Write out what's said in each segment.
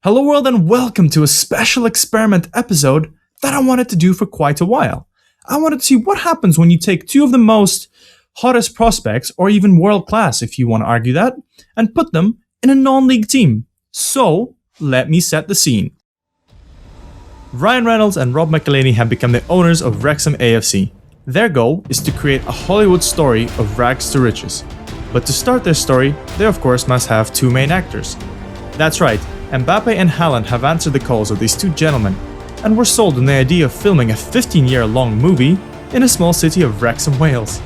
Hello world and welcome to a special experiment episode that I wanted to do for quite a while. I wanted to see what happens when you take two of the most hottest prospects, or even world class if you want to argue that, and put them in a non-league team. So, let me set the scene. Ryan Reynolds and Rob McElhenney have become the owners of Wrexham AFC. Their goal is to create a Hollywood story of rags to riches. But to start their story, they of course must have two main actors. That's right, Mbappe and Haaland have answered the calls of these two gentlemen, and were sold on the idea of filming a 15-year-long movie in a small city of Wrexham, Wales.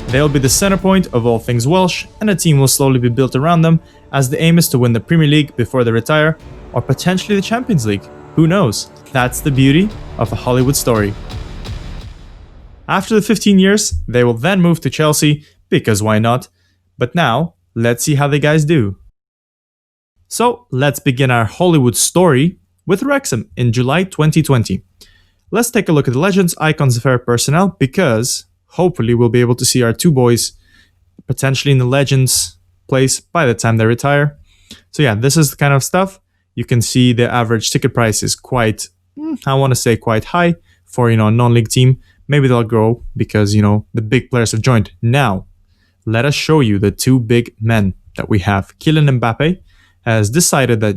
They'll be the center point of all things Welsh, and a team will slowly be built around them, as the aim is to win the Premier League before they retire, or potentially the Champions League. Who knows? That's the beauty of a Hollywood story. After the 15 years, they will then move to Chelsea, because why not? But now, let's see how the guys do. So, let's begin our Hollywood story with Wrexham in July 2020. Let's take a look at the legends, icons, and favorite personnel, because hopefully we'll be able to see our two boys potentially in the legends place by the time they retire. So yeah, this is the kind of stuff. You can see the average ticket price is quite, I want to say quite high for, a non-league team. Maybe they'll grow because, the big players have joined. Now, let us show you the two big men that we have. Kylian Mbappe has decided that,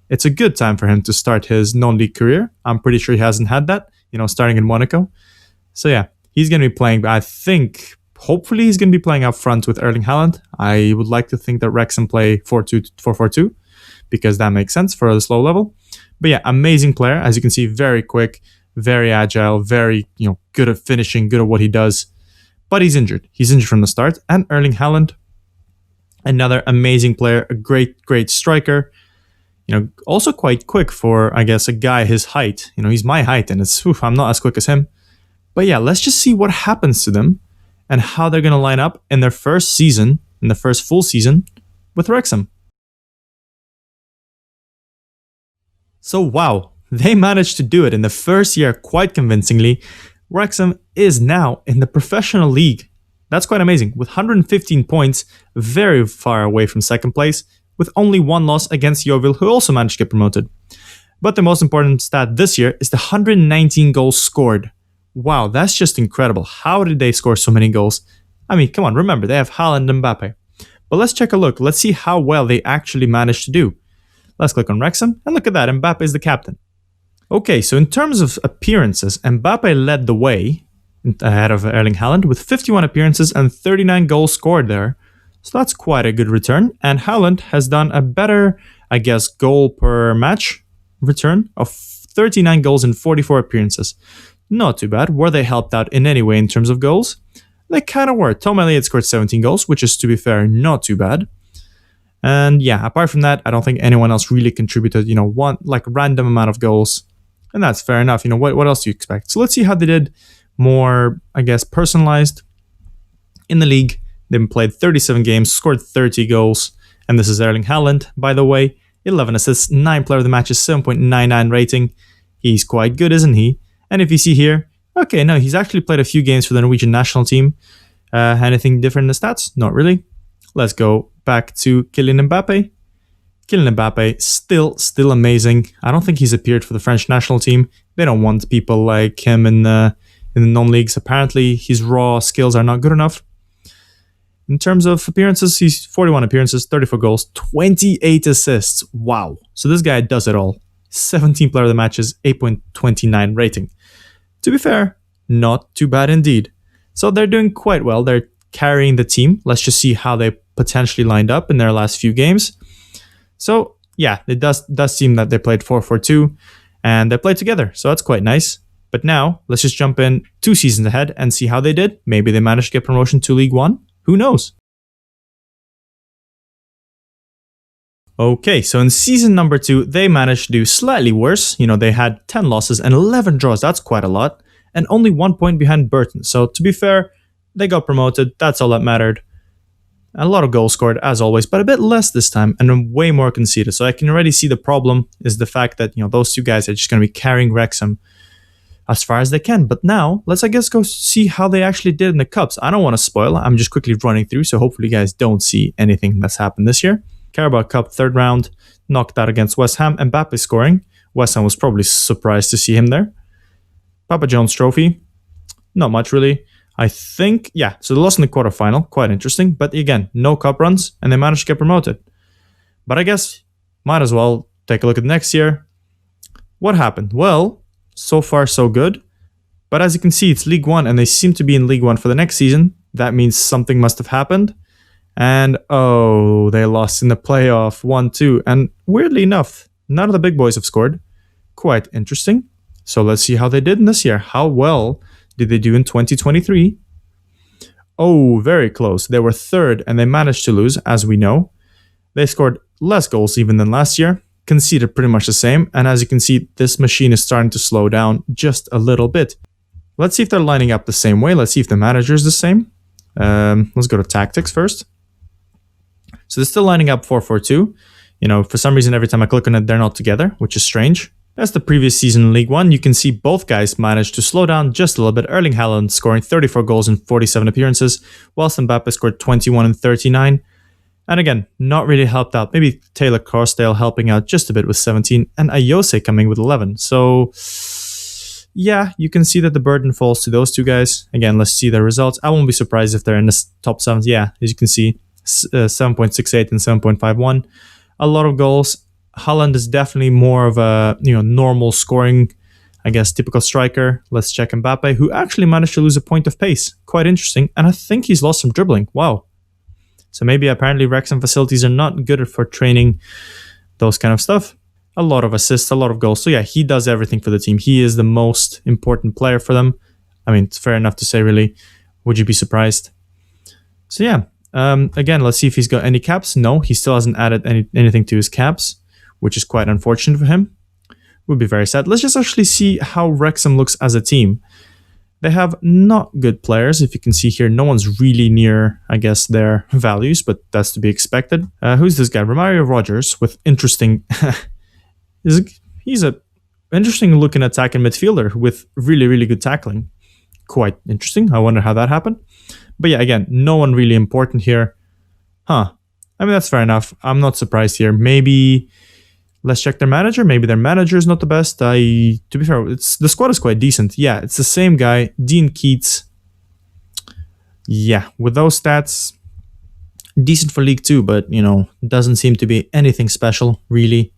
it's a good time for him to start his non-league career. I'm pretty sure he hasn't had that, starting in Monaco. So yeah, he's going to be playing, I think, hopefully he's going to be playing up front with Erling Haaland. I would like to think that Wrexham play 4-2-4-4-2 because that makes sense for the slow level. But yeah, amazing player. As you can see, very quick, very agile, very, good at finishing, good at what he does. But he's injured. He's injured from the start. And Erling Haaland, another amazing player, a great striker. Also quite quick for, I guess, a guy his height. He's my height, and I'm not as quick as him. But yeah, let's just see what happens to them and how they're going to line up in their first season, in the first full season with Wrexham. So wow, they managed to do it in the first year quite convincingly. Wrexham is now in the professional league. That's quite amazing. With 115 points, very far away from second place, with only one loss against Yeovil, who also managed to get promoted. But the most important stat this year is the 119 goals scored. Wow, that's just incredible. How did they score so many goals? I mean, come on, remember, they have Haaland and Mbappe. But let's check a look. Let's see how well they actually managed to do. Let's click on Wrexham, and look at that, Mbappe is the captain. Okay, so in terms of appearances, Mbappe led the way ahead of Erling Haaland with 51 appearances and 39 goals scored there. So that's quite a good return. And Haaland has done a better, I guess, goal per match return of 39 goals in 44 appearances. Not too bad. Were they helped out in any way in terms of goals? They kind of were. Tom Elliott scored 17 goals, which is, to be fair, not too bad. And yeah, apart from that, I don't think anyone else really contributed, one random amount of goals. And that's fair enough. What else do you expect? So let's see how they did more, I guess, personalized in the league. They've played 37 games, scored 30 goals. And this is Erling Haaland, by the way. 11 assists, 9 player of the matches, 7.99 rating. He's quite good, isn't he? And if you see here, okay, no, he's actually played a few games for the Norwegian national team. Anything different in the stats? Not really. Let's go back to Kylian Mbappe. Kylian Mbappe, still amazing. I don't think he's appeared for the French national team. They don't want people like him in the non-leagues. Apparently, his raw skills are not good enough. In terms of appearances, he's 41 appearances, 34 goals, 28 assists. Wow. So this guy does it all. 17 player of the matches, 8.29 rating. To be fair, not too bad indeed. So they're doing quite well. They're carrying the team. Let's just see how they potentially lined up in their last few games. So yeah, it does seem that they played 4-4-2 and they played together. So that's quite nice. But now let's just jump in 2 seasons ahead and see how they did. Maybe they managed to get promotion to League One. Who knows? Okay, so in season number 2, they managed to do slightly worse. They had 10 losses and 11 draws. That's quite a lot. And only 1 point behind Burton. So to be fair, they got promoted. That's all that mattered. A lot of goals scored, as always, but a bit less this time and way more conceded. So I can already see the problem is the fact that, those two guys are just going to be carrying Wrexham as far as they can. But now, let's, I guess, go see how they actually did in the Cups. I don't want to spoil. I'm just quickly running through, so hopefully you guys don't see anything that's happened this year. Carabao Cup, 3rd round. knocked out against West Ham. Mbappe scoring. West Ham was probably surprised to see him there. Papa John's trophy. Not much really. I think, yeah, so they lost in the quarterfinal. Quite interesting. But again, no cup runs and they managed to get promoted. But I guess might as well take a look at next year. What happened? Well, so far so good. But as you can see, it's League One and they seem to be in League One for the next season. That means something must have happened. And oh, they lost in the playoff 1-2. And weirdly enough, none of the big boys have scored. Quite interesting. So let's see how they did in this year. How well did they do in 2023? Oh, very close. They were third and they managed to lose, as we know. They scored less goals even than last year. Conceded pretty much the same. And as you can see, this machine is starting to slow down just a little bit. Let's see if they're lining up the same way. Let's see if the manager is the same. Let's go to tactics first. So they're still lining up 4-4-2. You know, for some reason, every time I click on it, they're not together, which is strange. As the previous season in League One, you can see both guys managed to slow down just a little bit. Erling Haaland scoring 34 goals in 47 appearances, whilst Mbappe scored 21 in 39. And again, not really helped out. Maybe Taylor Crossdale helping out just a bit with 17, and Ayose coming with 11. So, yeah, you can see that the burden falls to those two guys. Again, let's see their results. I won't be surprised if they're in the top 7. Yeah, as you can see, 7.68 and 7.51. A lot of goals. Haaland is definitely more of a normal scoring, I guess, typical striker. Let's check Mbappe, who actually managed to lose a point of pace. Quite interesting. And I think he's lost some dribbling. Wow. So maybe apparently Wrexham facilities are not good for training those kind of stuff. A lot of assists, a lot of goals. So yeah, he does everything for the team. He is the most important player for them. I mean, it's fair enough to say, really. Would you be surprised? So yeah, again, let's see if he's got any caps. No, he still hasn't added anything to his caps, which is quite unfortunate for him. Would be very sad. Let's just actually see how Wrexham looks as a team. They have not good players. If you can see here, no one's really near, I guess, their values, but that's to be expected. Who's this guy? Romario Rogers with interesting... he's a interesting looking attacking midfielder with really, really good tackling. Quite interesting. I wonder how that happened. But yeah, again, no one really important here. I mean, that's fair enough. I'm not surprised here. Maybe... Let's check their manager. Maybe their manager is not the best. To be fair, the squad is quite decent. Yeah, it's the same guy, Dean Keats. Yeah, with those stats, decent for League 2, but, doesn't seem to be anything special, really.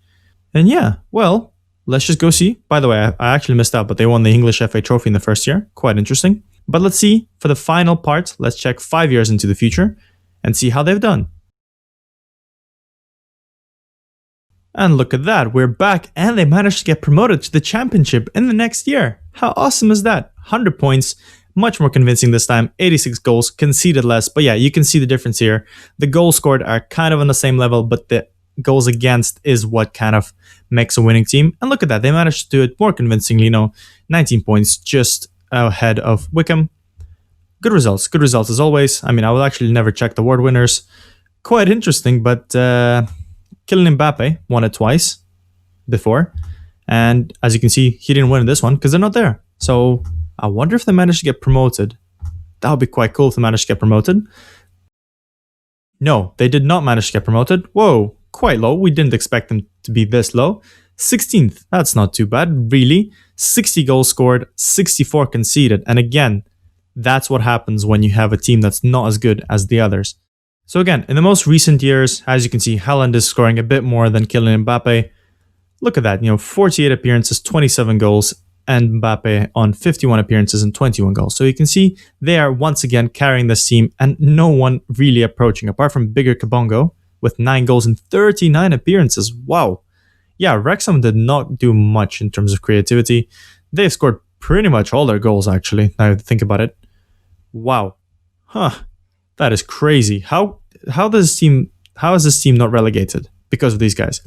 And yeah, well, let's just go see. By the way, I actually missed out, but they won the English FA Trophy in the first year. Quite interesting. But let's see, for the final part, let's check 5 years into the future and see how they've done. And look at that, we're back and they managed to get promoted to the championship in the next year. How awesome is that? 100 points, much more convincing this time, 86 goals, conceded less. But yeah, you can see the difference here. The goals scored are kind of on the same level, but the goals against is what kind of makes a winning team. And look at that, they managed to do it more convincingly, 19 points just ahead of Wickham. Good results as always. I mean, I will actually never check the award winners. Quite interesting, but... Kylian Mbappe won it twice before. And as you can see, he didn't win this one because they're not there. So I wonder if they managed to get promoted. That would be quite cool if they managed to get promoted. No, they did not manage to get promoted. Whoa, quite low. We didn't expect them to be this low. 16th, that's not too bad, really. 60 goals scored, 64 conceded. And again, that's what happens when you have a team that's not as good as the others. So again, in the most recent years, as you can see, Haaland is scoring a bit more than Kylian Mbappe. Look at that, 48 appearances, 27 goals, and Mbappe on 51 appearances and 21 goals. So you can see they are once again carrying this team and no one really approaching, apart from Bigger Kabongo with 9 goals and 39 appearances. Wow. Yeah, Wrexham did not do much in terms of creativity. They've scored pretty much all their goals, actually, now that I think about it. Wow. That is crazy. How is this team not relegated because of these guys?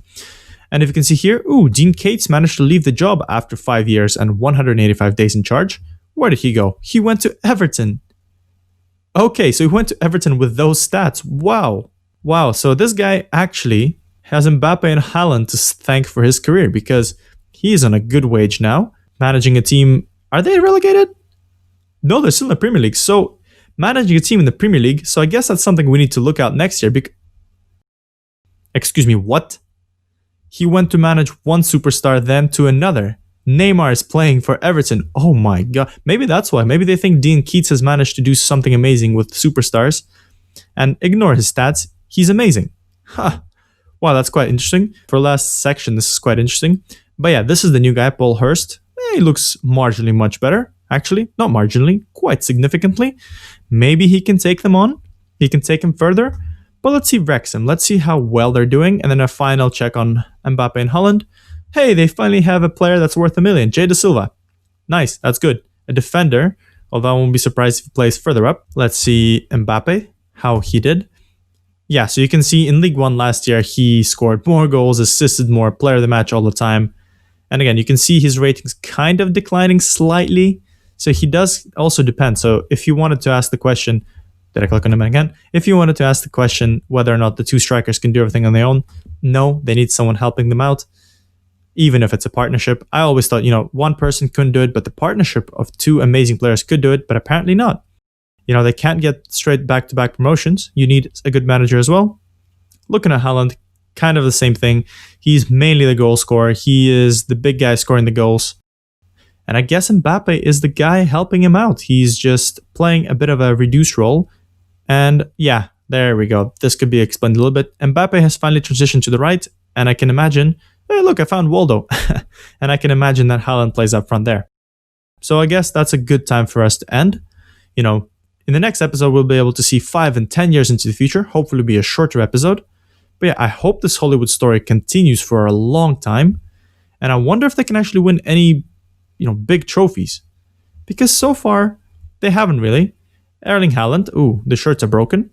And if you can see here, Dean Keats managed to leave the job after 5 years and 185 days in charge. Where did he go? He went to Everton. Okay, so he went to Everton with those stats. Wow. So this guy actually has Mbappe and Haaland to thank for his career because he's on a good wage now, managing a team. Are they relegated? No, they're still in the Premier League. So managing a team in the Premier League, so I guess that's something we need to look at next year. Excuse me, what? He went to manage one superstar, then to another. Neymar is playing for Everton. Oh my god. Maybe that's why. Maybe they think Dean Keats has managed to do something amazing with superstars. And ignore his stats. He's amazing. Huh. Wow, that's quite interesting. For last section, this is quite interesting. But yeah, this is the new guy, Paul Hurst. He looks marginally much better. Actually, not marginally, quite significantly. Maybe he can take them on. He can take him further. But let's see Wrexham. Let's see how well they're doing. And then a final check on Mbappe and Haaland. Hey, they finally have a player that's worth $1 million. Jay Da Silva. Nice, that's good. A defender, although I won't be surprised if he plays further up. Let's see Mbappe, how he did. Yeah, so you can see in League One last year, he scored more goals, assisted more, player of the match all the time. And again, you can see his ratings kind of declining slightly. So he does also depend. So if you wanted to ask the question, did I click on him again? If you wanted to ask the question whether or not the two strikers can do everything on their own, no, they need someone helping them out. Even if it's a partnership. I always thought, one person couldn't do it, but the partnership of two amazing players could do it, but apparently not. They can't get straight back-to-back promotions. You need a good manager as well. Looking at Haaland, kind of the same thing. He's mainly the goal scorer. He is the big guy scoring the goals. And I guess Mbappe is the guy helping him out. He's just playing a bit of a reduced role. And yeah, there we go. This could be explained a little bit. Mbappe has finally transitioned to the right, and I can imagine, hey, look, I found Waldo. And I can imagine that Haaland plays up front there. So I guess that's a good time for us to end. In the next episode, we'll be able to see 5 and 10 years into the future. Hopefully, it'll be a shorter episode. But yeah, I hope this Hollywood story continues for a long time. And I wonder if they can actually win any, big trophies. Because so far, they haven't really. Erling Haaland, ooh, the shirts are broken.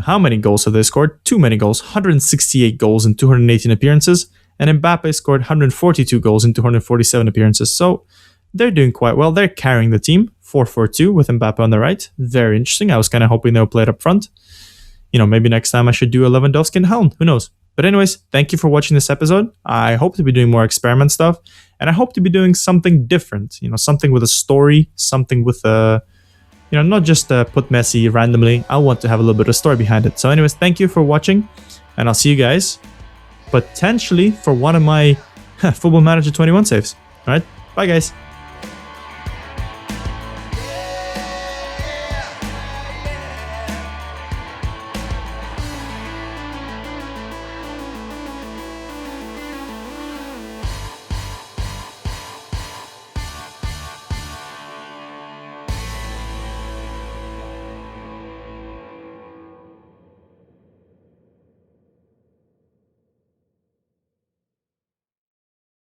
How many goals have they scored? Too many goals. 168 goals in 218 appearances. And Mbappe scored 142 goals in 247 appearances. So they're doing quite well. They're carrying the team. 4-4-2 with Mbappe on the right. Very interesting. I was kind of hoping they'll play it up front. Maybe next time I should do a Lewandowski and Haaland. Who knows? But anyways, thank you for watching this episode. I hope to be doing more experiment stuff. And I hope to be doing something different. Something with a story. Something with a... not just put Messi randomly. I want to have a little bit of story behind it. So anyways, thank you for watching. And I'll see you guys potentially for one of my Football Manager 21 saves. Alright, bye guys.